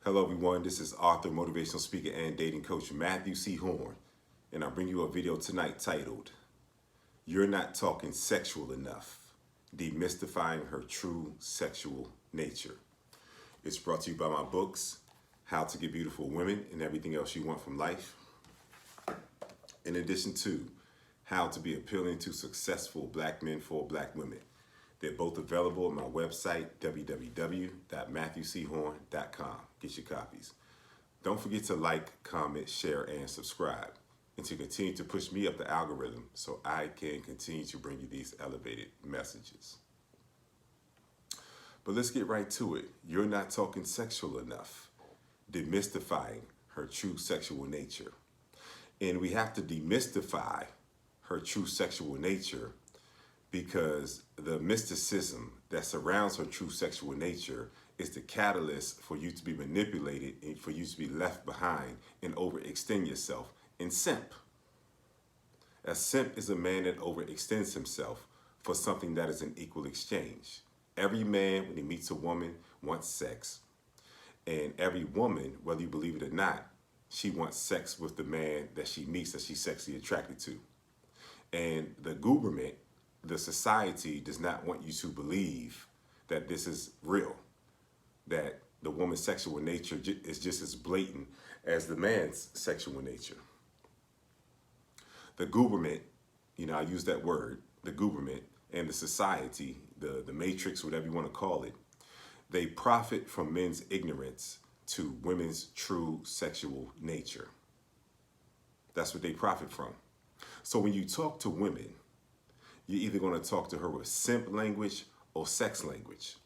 Hello, everyone. This is author, motivational speaker, and dating coach Matthew C. Horne, and I bring you a video tonight titled, You're Not Talking Sexual Enough, Demystifying Her True Sexual Nature. It's brought to you by my books, How to Get Beautiful Women and Everything Else You Want from Life, in addition to How to Be Appealing to Successful Black Men for Black Women. They're both available at my website, www.matthewchorne.com. Get your copies. Don't forget to like, comment, share, and subscribe, and to continue to push me up the algorithm so I can continue to bring you these elevated messages. But let's get right to it. You're not talking sexual enough. Demystifying her true sexual nature. And we have to demystify her true sexual nature because the mysticism that surrounds her true sexual nature is the catalyst for you to be manipulated and for you to be left behind and overextend yourself in simp. A simp is a man that overextends himself for something that is an equal exchange. Every man, when he meets a woman, wants sex. And every woman, whether you believe it or not, she wants sex with the man that she meets, that she's sexually attracted to. And the government, the society, does not want you to believe that this is real, that the woman's sexual nature is just as blatant as the man's sexual nature. The government, I use that word, the government and the society, the matrix, whatever you want to call it, they profit from men's ignorance to women's true sexual nature. That's what they profit from. So when you talk to women, you're either going to talk to her with simp language or sex language.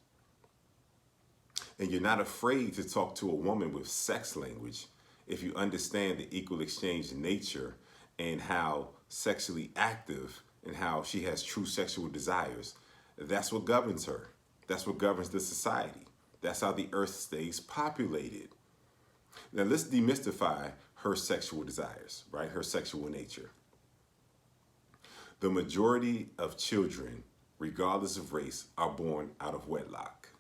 And you're not afraid to talk to a woman with sex language if you understand the equal exchange nature and how sexually active and how she has true sexual desires. That's what governs her. That's what governs the society. That's how the earth stays populated. Now let's demystify her sexual desires, right? Her sexual nature. The majority of children, regardless of race, are born out of wedlock.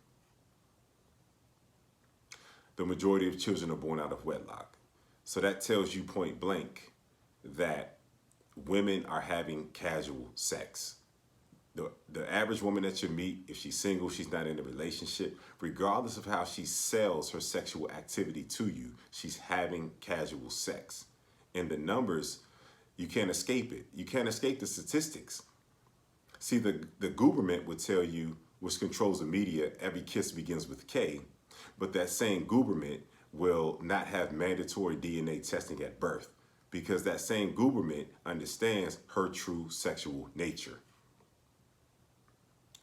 The majority of children are born out of wedlock. So that tells you point blank that women are having casual sex. The average woman that you meet, if she's single, she's not in a relationship, regardless of how she sells her sexual activity to you, she's having casual sex. And the numbers, you can't escape it. You can't escape the statistics. See, the government would tell you, which controls the media, every kiss begins with K, but that same government will not have mandatory DNA testing at birth because that same government understands her true sexual nature.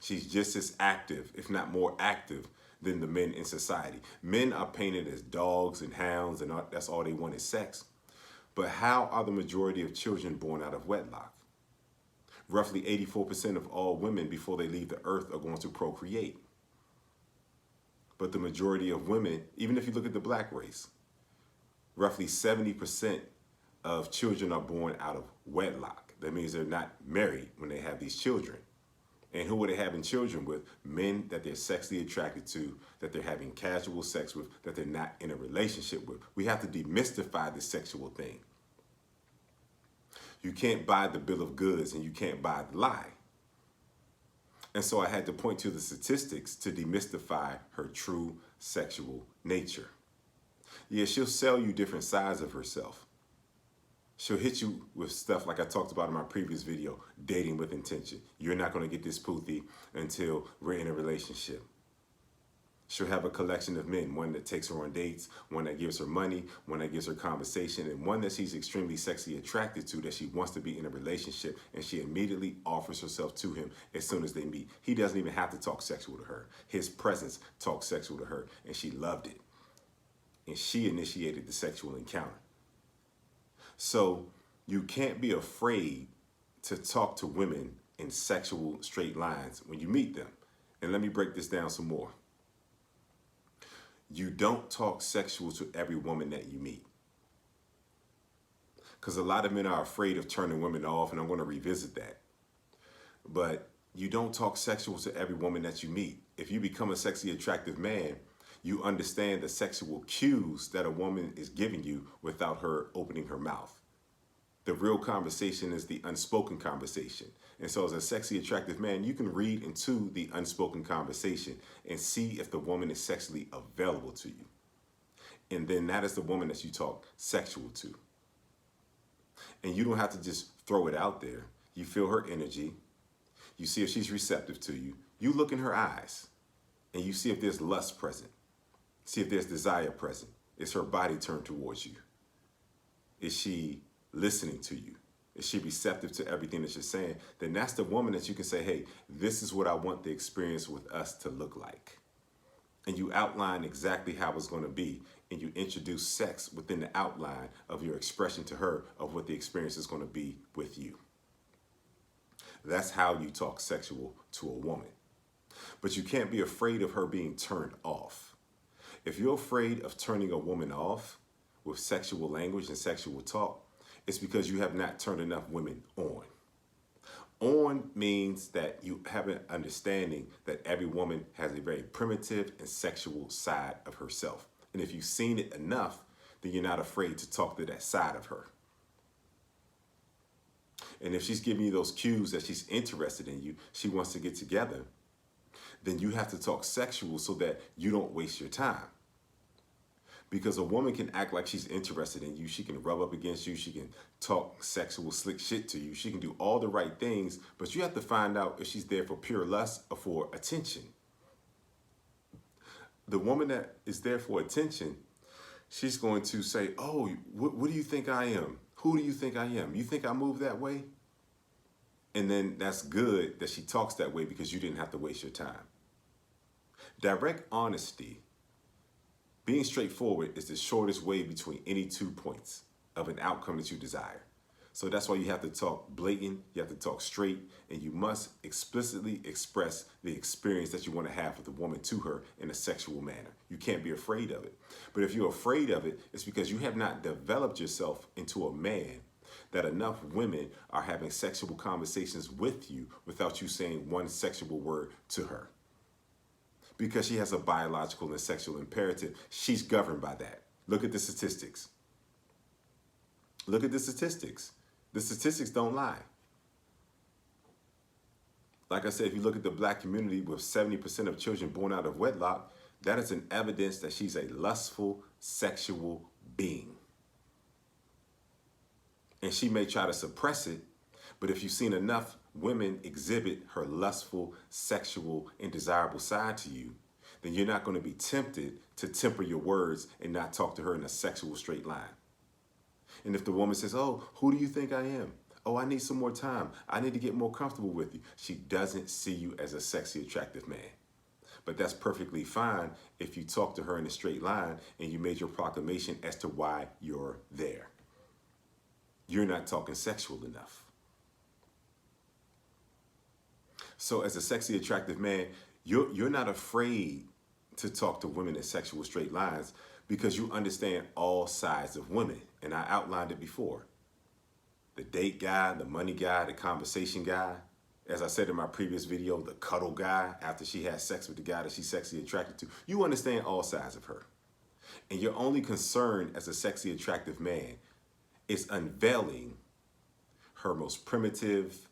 She's just as active, if not more active, than the men in society. Men are painted as dogs and hounds, and that's all they want is sex. But how are the majority of children born out of wedlock? Roughly 84% of all women before they leave the earth are going to procreate. But the majority of women, even if you look at the black race, roughly 70% of children are born out of wedlock. That means they're not married when they have these children. And who are they having children with? Men that they're sexually attracted to, that they're having casual sex with, that they're not in a relationship with. We have to demystify the sexual thing. You can't buy the bill of goods and you can't buy the lie. And so I had to point to the statistics to demystify her true sexual nature. Yeah, she'll sell you different sides of herself. She'll hit you with stuff like I talked about in my previous video, dating with intention. You're not going to get this poothy until we're in a relationship. She'll have a collection of men, one that takes her on dates, one that gives her money, one that gives her conversation, and one that she's extremely sexually attracted to that she wants to be in a relationship, and she immediately offers herself to him as soon as they meet. He doesn't even have to talk sexual to her. His presence talks sexual to her, and she loved it. And she initiated the sexual encounter. So you can't be afraid to talk to women in sexual straight lines when you meet them. And let me break this down some more. You don't talk sexual to every woman that you meet. Because a lot of men are afraid of turning women off, and I'm going to revisit that. But you don't talk sexual to every woman that you meet. If you become a sexually attractive man, You understand the sexual cues that a woman is giving you without her opening her mouth. The real conversation is the unspoken conversation. And so as a sexy, attractive man, you can read into the unspoken conversation and see if the woman is sexually available to you. And then that is the woman that you talk sexual to. And you don't have to just throw it out there. You feel her energy. You see if she's receptive to you. You look in her eyes and you see if there's lust present. See if there's desire present. Is her body turned towards you? Is she listening to you? Is she receptive to everything that you're saying? Then that's the woman that you can say, hey, this is what I want the experience with us to look like. And you outline exactly how it's going to be. And you introduce sex within the outline of your expression to her of what the experience is going to be with you. That's how you talk sexual to a woman. But you can't be afraid of her being turned off. If you're afraid of turning a woman off with sexual language and sexual talk, it's because you have not turned enough women on. On means that you have an understanding that every woman has a very primitive and sexual side of herself. And if you've seen it enough, then you're not afraid to talk to that side of her. And if she's giving you those cues that she's interested in you, she wants to get together, then you have to talk sexual so that you don't waste your time. Because a woman can act like she's interested in you. She can rub up against you. She can talk sexual, slick shit to you. She can do all the right things, but you have to find out if she's there for pure lust or for attention. The woman that is there for attention, she's going to say, oh, what do you think I am? Who do you think I am? You think I move that way? And then that's good that she talks that way because you didn't have to waste your time. Direct honesty, being straightforward, is the shortest way between any 2 points of an outcome that you desire. So that's why you have to talk blatant, you have to talk straight, and you must explicitly express the experience that you want to have with the woman to her in a sexual manner. You can't be afraid of it. But if you're afraid of it, it's because you have not developed yourself into a man that enough women are having sexual conversations with you without you saying one sexual word to her. Because she has a biological and sexual imperative, she's governed by that. Look at the statistics. Look at the statistics. The statistics don't lie. Like I said, if you look at the black community with 70% of children born out of wedlock, that is an evidence that she's a lustful, sexual being. And she may try to suppress it, but if you've seen enough women exhibit her lustful, sexual, and desirable side to you, then you're not going to be tempted to temper your words and not talk to her in a sexual straight line. And if the woman says, oh, who do you think I am? Oh, I need some more time. I need to get more comfortable with you. She doesn't see you as a sexy, attractive man. But that's perfectly fine if you talk to her in a straight line and you made your proclamation as to why you're there. You're not talking sexual enough. So as a sexy, attractive man, you're not afraid to talk to women in sexual straight lines because you understand all sides of women. And I outlined it before. The date guy, the money guy, the conversation guy. As I said in my previous video, the cuddle guy after she has sex with the guy that she's sexually attracted to. You understand all sides of her. And your only concern as a sexy, attractive man is unveiling her most primitive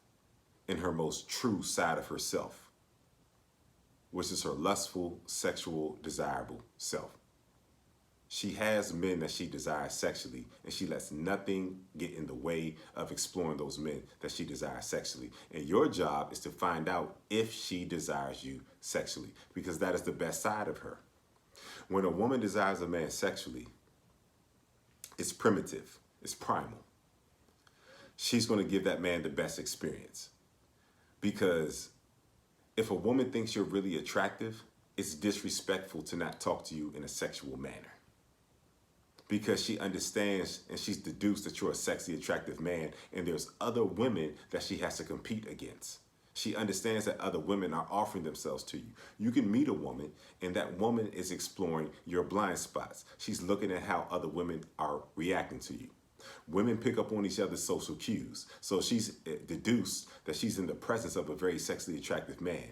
and her most true side of herself, which is her lustful, sexual, desirable self. She has men that she desires sexually, and she lets nothing get in the way of exploring those men that she desires sexually. And your job is to find out if she desires you sexually, because that is the best side of her. When a woman desires a man sexually, it's primitive, it's primal. She's going to give that man the best experience. Because if a woman thinks you're really attractive, it's disrespectful to not talk to you in a sexual manner. Because she understands and she's deduced that you're a sexy, attractive man, and there's other women that she has to compete against. She understands that other women are offering themselves to you. You can meet a woman, and that woman is exploring your blind spots. She's looking at how other women are reacting to you. Women pick up on each other's social cues. So she's deduced that she's in the presence of a very sexually attractive man.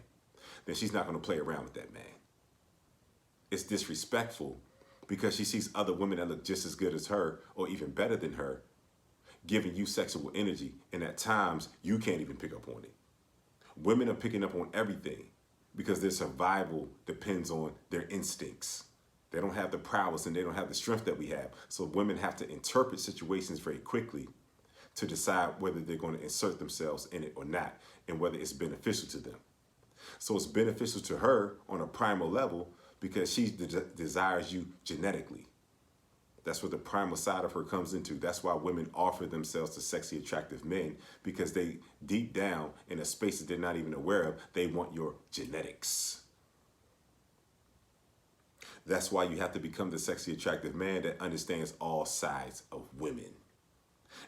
Then she's not going to play around with that man. it's disrespectful because she sees other women that look just as good as her or even better than her giving you sexual energy, and at times you can't even pick up on it. Women are picking up on everything because their survival depends on their instincts. They don't have the prowess and they don't have the strength that we have. So women have to interpret situations very quickly to decide whether they're going to insert themselves in it or not, and whether it's beneficial to them. So it's beneficial to her on a primal level because she desires you genetically. That's where the primal side of her comes into. That's why women offer themselves to sexy, attractive men, because they, deep down, in a space that they're not even aware of, they want your genetics. That's why you have to become the sexy, attractive man that understands all sides of women.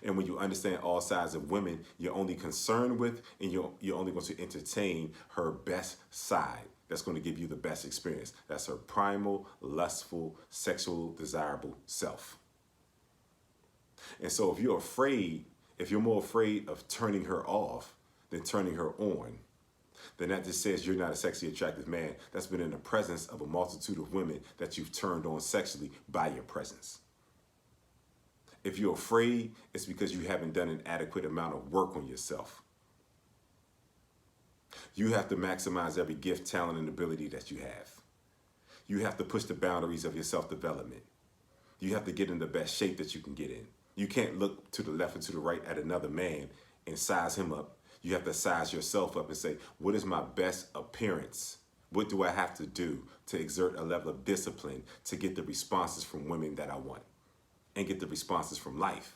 And when you understand all sides of women, you're only concerned with and you're only going to entertain her best side. That's going to give you the best experience. That's her primal, lustful, sexual, desirable self. And so if you're more afraid of turning her off than turning her on, then that just says you're not a sexy, attractive man that's been in the presence of a multitude of women that you've turned on sexually by your presence. If you're afraid, it's because you haven't done an adequate amount of work on yourself. You have to maximize every gift, talent, and ability that you have. You have to push the boundaries of your self-development. You have to get in the best shape that you can get in. You can't look to the left or to the right at another man and size him up. You have to size yourself up and say, what is my best appearance? What do I have to do to exert a level of discipline to get the responses from women that I want and get the responses from life?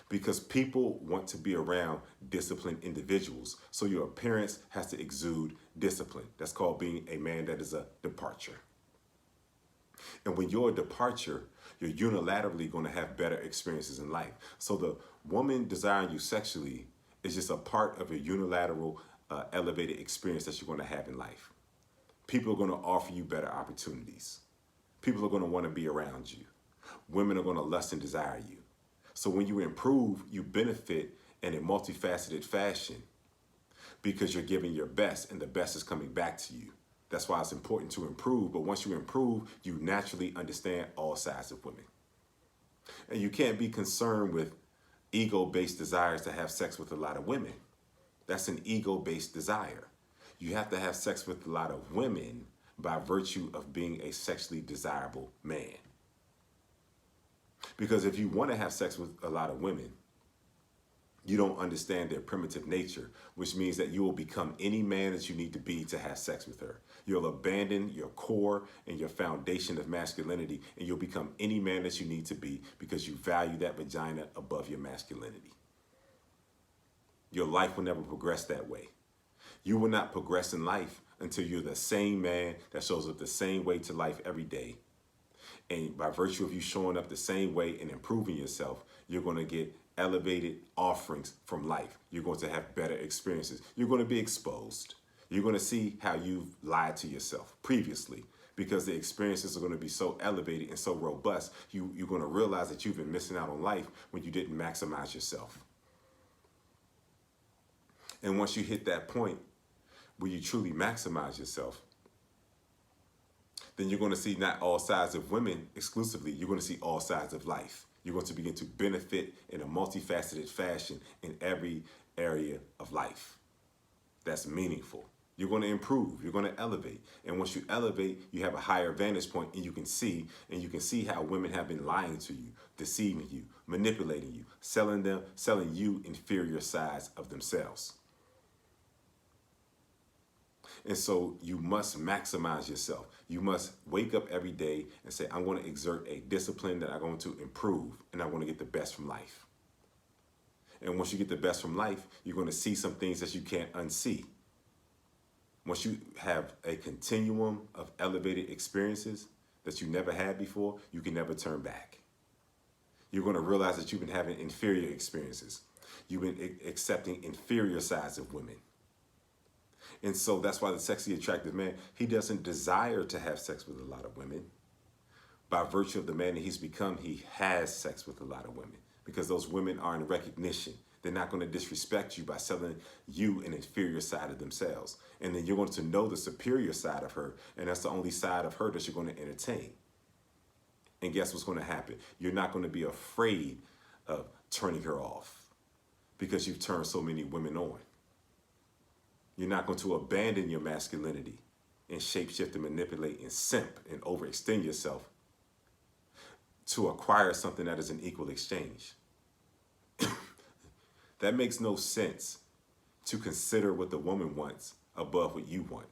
Because people want to be around disciplined individuals. So your appearance has to exude discipline. That's called being a man that is a departure. And when you're a departure, you're unilaterally going to have better experiences in life. So the woman desiring you sexually is just a part of a unilateral, elevated experience that you're going to have in life. People are going to offer you better opportunities. People are going to want to be around you. Women are going to lust and desire you. So when you improve, you benefit in a multifaceted fashion because you're giving your best and the best is coming back to you. That's why it's important to improve. But once you improve, you naturally understand all sides of women. And you can't be concerned with ego-based desires to have sex with a lot of women. That's an ego-based desire. You have to have sex with a lot of women by virtue of being a sexually desirable man. Because if you want to have sex with a lot of women, you don't understand their primitive nature, which means that you will become any man that you need to be to have sex with her. You'll abandon your core and your foundation of masculinity, and you'll become any man that you need to be because you value that vagina above your masculinity. Your life will never progress that way. You will not progress in life until you're the same man that shows up the same way to life every day. And by virtue of you showing up the same way and improving yourself, you're going to get elevated offerings from life. You're going to have better experiences. You're going to be exposed. You're going to see how you've lied to yourself previously because the experiences are going to be so elevated and so robust. You're going to realize that you've been missing out on life when you didn't maximize yourself. And once you hit that point where you truly maximize yourself, then you're going to see not all sides of women exclusively. You're going to see all sides of life. You're going to begin to benefit in a multifaceted fashion in every area of life. That's meaningful. You're going to improve. You're going to elevate. And once you elevate, you have a higher vantage point and you can see how women have been lying to you, deceiving you, manipulating you, selling you inferior sides of themselves. And so you must maximize yourself. You must wake up every day and say, I'm going to exert a discipline that I'm going to improve and I'm going to get the best from life. And once you get the best from life, you're going to see some things that you can't unsee. Once you have a continuum of elevated experiences that you never had before, you can never turn back. You're going to realize that you've been having inferior experiences. You've been accepting inferior sides of women. And so that's why the sexy, attractive man, he doesn't desire to have sex with a lot of women. By virtue of the man that he's become, he has sex with a lot of women because those women are in recognition. They're not going to disrespect you by selling you an inferior side of themselves. And then you're going to know the superior side of her, and that's the only side of her that you're going to entertain. And guess what's going to happen? You're not going to be afraid of turning her off because you've turned so many women on. You're not going to abandon your masculinity and shapeshift and manipulate and simp and overextend yourself to acquire something that is an equal exchange. That makes no sense, to consider what the woman wants above what you want.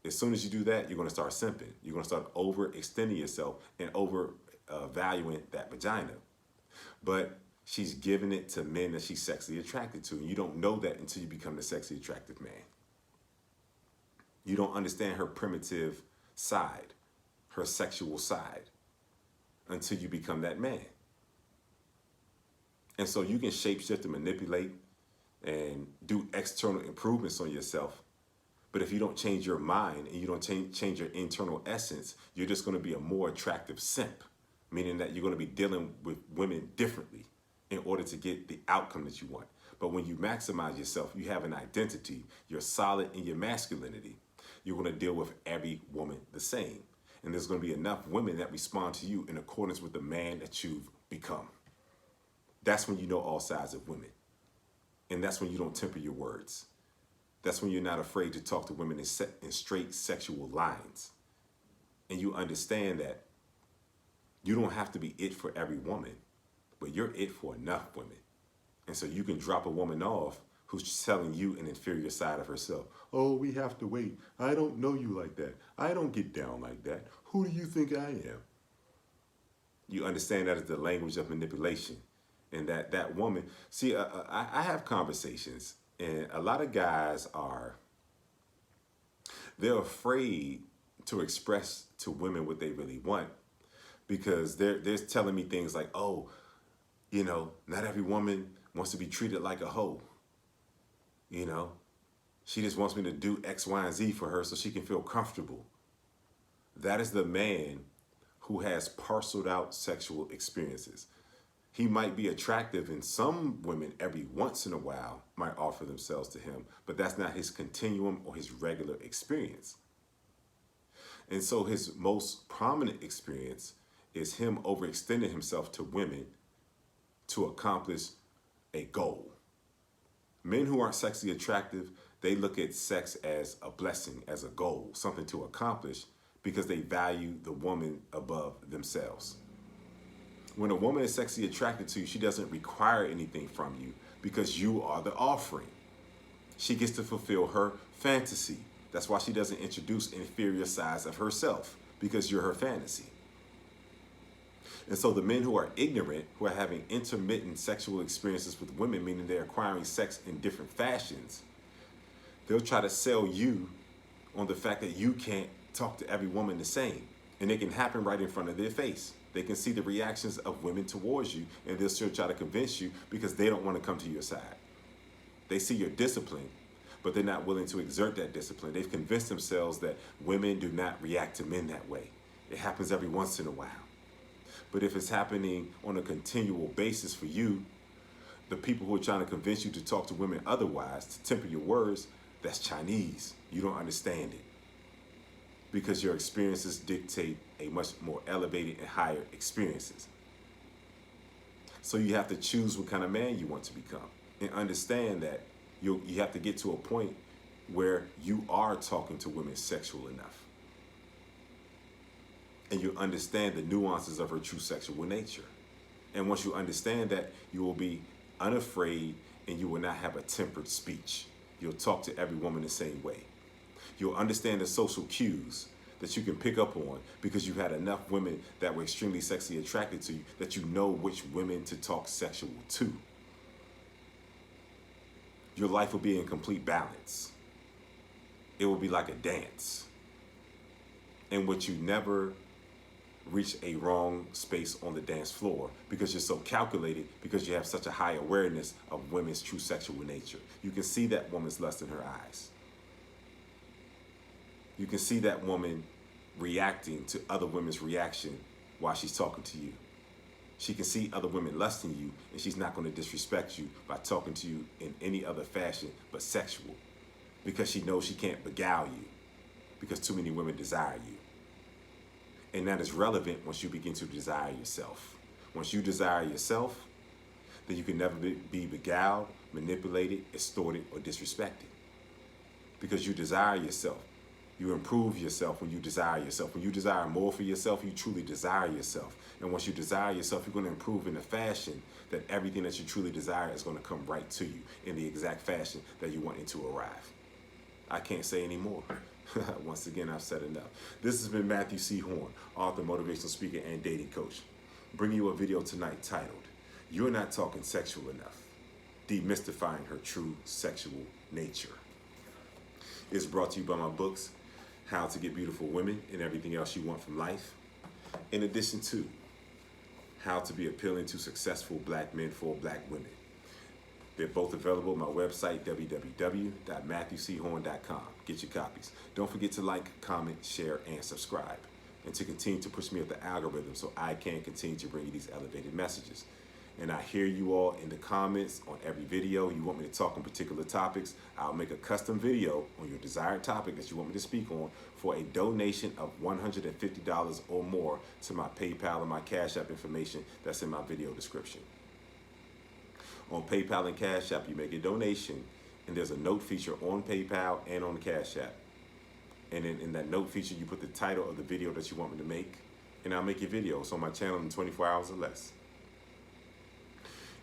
As soon as you do that, you're going to start simping. You're going to start overextending yourself and valuing that vagina. But she's giving it to men that she's sexually attracted to. And you don't know that until you become the sexually attractive man. You don't understand her primitive side, her sexual side, until you become that man. And so you can shapeshift and manipulate and do external improvements on yourself. But if you don't change your mind and you don't change your internal essence, you're just going to be a more attractive simp, meaning that you're going to be dealing with women differently in order to get the outcome that you want. But when you maximize yourself, you have an identity, you're solid in your masculinity, you're going to deal with every woman the same. And there's going to be enough women that respond to you in accordance with the man that you've become. That's when you know all sides of women. And that's when you don't temper your words. That's when you're not afraid to talk to women in straight sexual lines. And you understand that you don't have to be it for every woman, but you're it for enough women. And so you can drop a woman off who's selling you an inferior side of herself. Oh, we have to wait. I don't know you like that. I don't get down like that. Who do you think I am? You understand that is the language of manipulation. And that woman, see, I have conversations, and a lot of guys they're afraid to express to women what they really want, because they're telling me things like, oh, you know, not every woman wants to be treated like a hoe. You know, she just wants me to do X, Y, and Z for her so she can feel comfortable. That is the man who has parceled out sexual experiences. He might be attractive, and some women every once in a while might offer themselves to him, but that's not his continuum or his regular experience. And so his most prominent experience is him overextending himself to women to accomplish a goal. Men who aren't sexually attractive, they look at sex as a blessing, as a goal, something to accomplish, because they value the woman above themselves. When a woman is sexually attracted to you, she doesn't require anything from you because you are the offering. She gets to fulfill her fantasy. That's why she doesn't introduce inferior sides of herself, because you're her fantasy. And so the men who are ignorant, who are having intermittent sexual experiences with women, meaning they're acquiring sex in different fashions, they'll try to sell you on the fact that you can't talk to every woman the same. And it can happen right in front of their face. They can see the reactions of women towards you, and they'll still try to convince you because they don't want to come to your side. They see your discipline, but they're not willing to exert that discipline. They've convinced themselves that women do not react to men that way. It happens every once in a while. But if it's happening on a continual basis for you, the people who are trying to convince you to talk to women otherwise, to temper your words, that's Chinese. You don't understand it. Because your experiences dictate a much more elevated and higher experiences. So you have to choose what kind of man you want to become, and understand that you have to get to a point where you are talking to women sexual enough. And you understand the nuances of her true sexual nature. And once you understand that, you will be unafraid and you will not have a tempered speech. You'll talk to every woman the same way. You'll understand the social cues that you can pick up on because you've had enough women that were extremely sexually attracted to you that you know which women to talk sexual to. Your life will be in complete balance. It will be like a dance in which you never reach a wrong space on the dance floor because you're so calculated, because you have such a high awareness of women's true sexual nature. You can see that woman's lust in her eyes. You can see that woman reacting to other women's reaction while she's talking to you. She can see other women lusting you, and she's not going to disrespect you by talking to you in any other fashion but sexual, because she knows she can't beguile you, because too many women desire you. And that is relevant once you begin to desire yourself. Once you desire yourself, then you can never be beguiled, manipulated, extorted, or disrespected. Because you desire yourself. You improve yourself when you desire yourself. When you desire more for yourself, you truly desire yourself. And once you desire yourself, you're going to improve in a fashion that everything that you truly desire is going to come right to you in the exact fashion that you want it to arrive. I can't say any more. Once again, I've said enough. This has been Matthew C. Horne, author, motivational speaker, and dating coach, bringing you a video tonight titled, "You're Not Talking Sexual Enough, Demystifying Her True Sexual Nature." It's brought to you by my books, How to Get Beautiful Women and Everything Else You Want from Life, in addition to How to Be Appealing to Successful Black Men for Black Women. They're both available on my website, www.matthewchorne.com. Get your copies. Don't forget to like, comment, share, and subscribe, and to continue to push me up the algorithm so I can continue to bring you these elevated messages. And I hear you all in the comments on every video. You want me to talk on particular topics, I'll make a custom video on your desired topic that you want me to speak on for a donation of $150 or more to my PayPal and my Cash App information that's in my video description. On PayPal and Cash App, you make a donation, and there's a note feature on PayPal and on the Cash App. And then in that note feature, you put the title of the video that you want me to make, and I'll make your video. It's on my channel in 24 hours or less.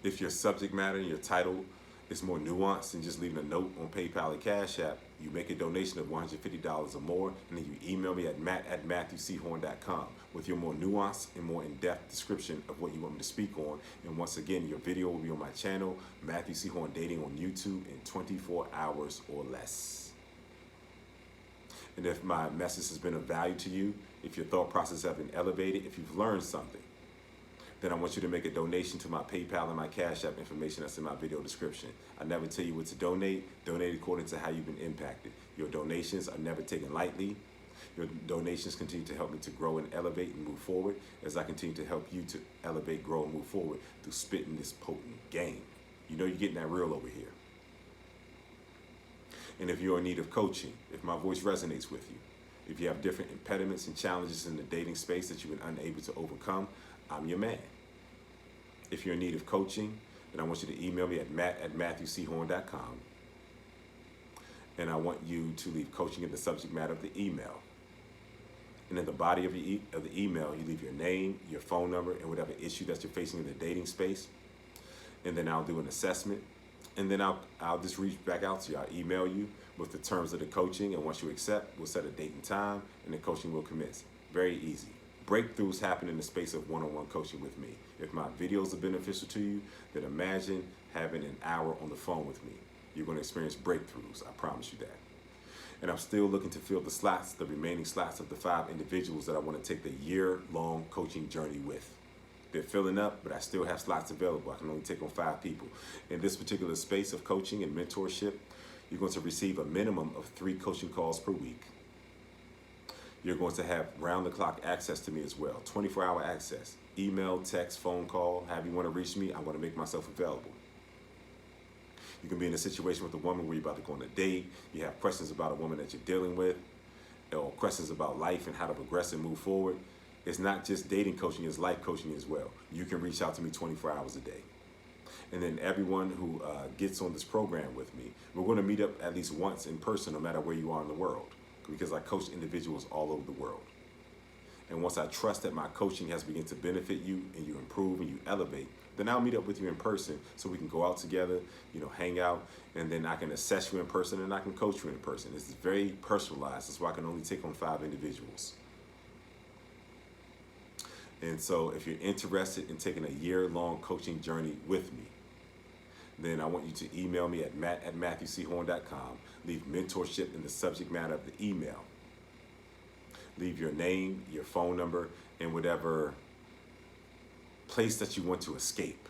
If your subject matter and your title is more nuanced than just leaving a note on PayPal and Cash App, you make a donation of $150 or more, and then you email me at matt@matthewchorne.com with your more nuanced and more in-depth description of what you want me to speak on. And once again, your video will be on my channel, Matthew C. Horne Dating on YouTube, in 24 hours or less. And if my message has been of value to you, if your thought process has been elevated, if you've learned something, then I want you to make a donation to my PayPal and my Cash App information that's in my video description. I never tell you what to donate. Donate according to how you've been impacted. Your donations are never taken lightly. Your donations continue to help me to grow and elevate and move forward as I continue to help you to elevate, grow, and move forward through spitting this potent game. You know you're getting that real over here. And if you're in need of coaching, if my voice resonates with you, if you have different impediments and challenges in the dating space that you've been unable to overcome, I'm your man. If you're in need of coaching, then I want you to email me at matt@matthewchorne.com. And I want you to leave coaching in the subject matter of the email. And in the body of the email, you leave your name, your phone number, and whatever issue that you're facing in the dating space. And then I'll do an assessment. And then I'll just reach back out to you. I'll email you with the terms of the coaching. And once you accept, we'll set a date and time, and the coaching will commence. Very easy. Breakthroughs happen in the space of one-on-one coaching with me. If my videos are beneficial to you, then imagine having an hour on the phone with me. You're going to experience breakthroughs. I promise you that. And I'm still looking to fill the slots, the remaining slots of the 5 individuals that I want to take the year-long coaching journey with. They're filling up, but I still have slots available. I can only take on 5 people. In this particular space of coaching and mentorship, you're going to receive a minimum of 3 coaching calls per week. You're going to have round-the-clock access to me as well, 24-hour access. Email, text, phone call, however you want to reach me, I want to make myself available. You can be in a situation with a woman where you're about to go on a date, you have questions about a woman that you're dealing with, or questions about life and how to progress and move forward. It's not just dating coaching, it's life coaching as well. You can reach out to me 24 hours a day. And then everyone who gets on this program with me, we're going to meet up at least once in person, no matter where you are in the world, because I coach individuals all over the world. And once I trust that my coaching has begun to benefit you and you improve and you elevate, then I'll meet up with you in person so we can go out together, hang out, and then I can assess you in person and I can coach you in person. It's very personalized. That's why I can only take on 5 individuals. And so if you're interested in taking a year-long coaching journey with me, then I want you to email me at matt@matthewchorne.com. Leave mentorship in the subject matter of the email. Leave your name, your phone number, and whatever place that you want to escape.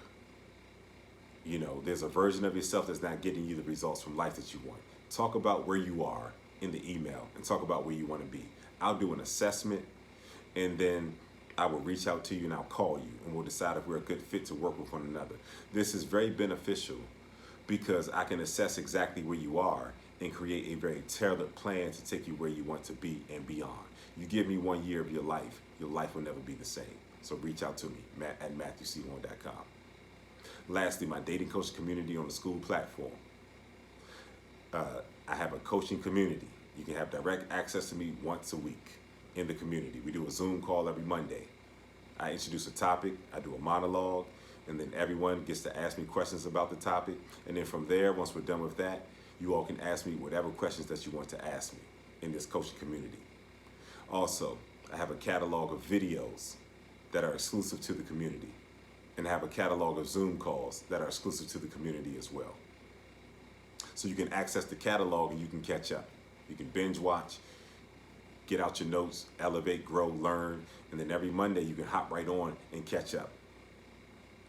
There's a version of yourself that's not getting you the results from life that you want. Talk about where you are in the email and talk about where you want to be. I'll do an assessment, and then I will reach out to you and I'll call you and we'll decide if we're a good fit to work with one another. This is very beneficial because I can assess exactly where you are and create a very tailored plan to take you where you want to be and beyond. You give me 1 year of your life will never be the same. So reach out to me, Matt at matthewchorne.com. Lastly, my dating coach community on the school platform. I have a coaching community. You can have direct access to me once a week in the community. We do a Zoom call every Monday. I introduce a topic, I do a monologue, and then everyone gets to ask me questions about the topic. And then from there, once we're done with that, you all can ask me whatever questions that you want to ask me in this coaching community. Also, I have a catalog of videos that are exclusive to the community. And I have a catalog of Zoom calls that are exclusive to the community as well. So you can access the catalog and you can catch up. You can binge watch, get out your notes, elevate, grow, learn, and then every Monday you can hop right on and catch up.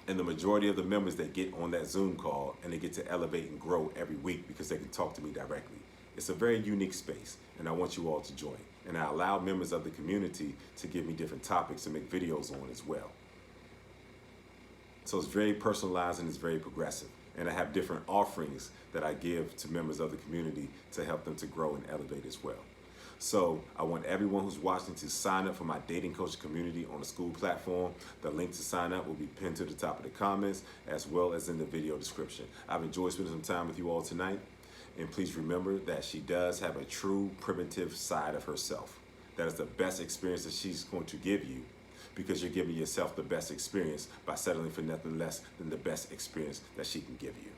And the majority of the members that get on that Zoom call and they get to elevate and grow every week because they can talk to me directly. It's a very unique space and I want you all to join. And I allow members of the community to give me different topics to make videos on as well. So it's very personalized and it's very progressive. And I have different offerings that I give to members of the community to help them to grow and elevate as well. So I want everyone who's watching to sign up for my dating coach community on the school platform. The link to sign up will be pinned to the top of the comments as well as in the video description. I've enjoyed spending some time with you all tonight. And please remember that she does have a true primitive side of herself. That is the best experience that she's going to give you because you're giving yourself the best experience by settling for nothing less than the best experience that she can give you.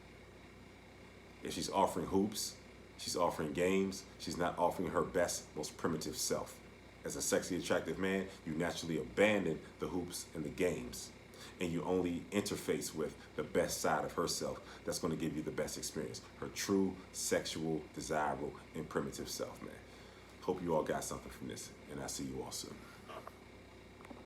If she's offering hoops, she's offering games, she's not offering her best, most primitive self. As a sexually attractive man, you naturally abandon the hoops and the games, and you only interface with the best side of herself that's going to give you the best experience. Her true, sexual, desirable, and primitive self, man. Hope you all got something from this, and I'll see you all soon.